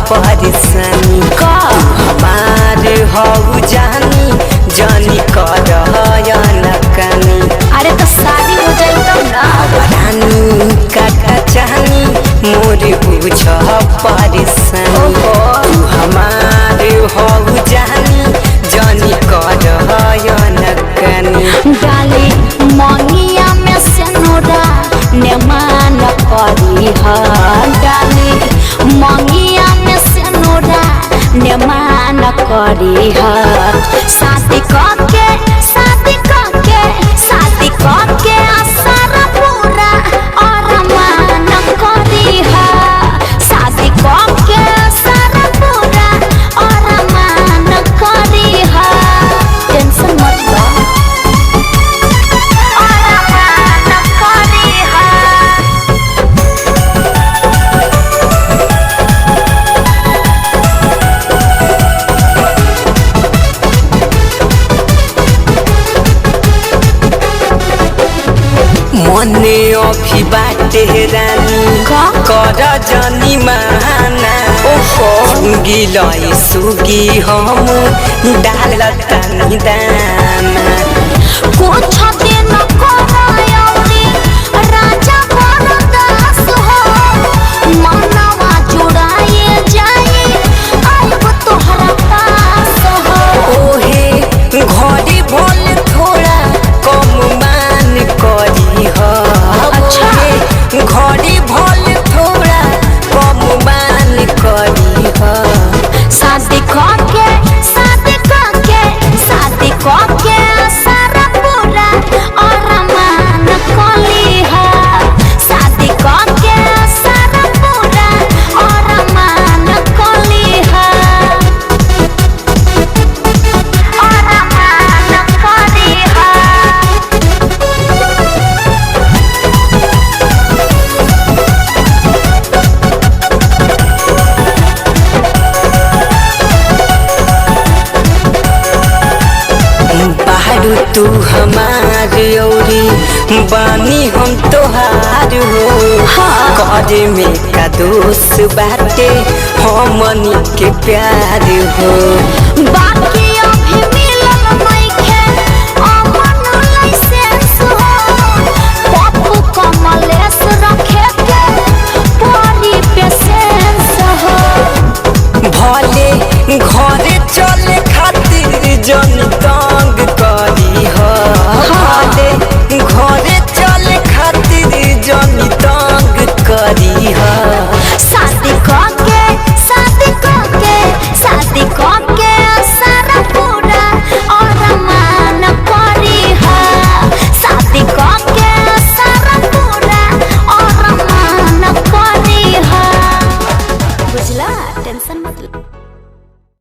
परेशानी तू हमारे हऊ जानी जानी कर नकानी। अरे तो शादी हो जाए तब ना रानी काका चाहनी मोरे बुझ परेशानी तू हमारे हऊ जानी जानी कर नकानी। डाली मंगिया में सेनुरा नेमान करी ह डाली मंगिया में सेनुरा नेमान करी ह शादी करके असर पूरा अरमान करी ह शादी करके असर पूरा अरमान करी ह। टेंशन मत लो मने अभी बाटे रानी कर जनी माना गिलय सुगी हम डालतनी दाना। कुछ दिन करयौरी राजा बरदास हो मनवा जुड़ाए जाए अब तोहरा पास हो। ओहे घड़ी भोल थोड़ा कम मान करी ह। अच्छा घड़ी भोल थोड़ा कम मान करी ह। शादी करके सारा पूरा अरमान कली ह शादी करके सारा पूरा अरमान कली ह अरमान कली ह। बारू तू हमारे औरी बानी हम तोहार हो करे में का दोष बाटे हमनी के प्यार हो। बाकी अभी मिलल नइखे अमन लाइसेंस हो पप्पू कमलेश रखे के परी पेशेंस हो। भले घरे चले खातिर जन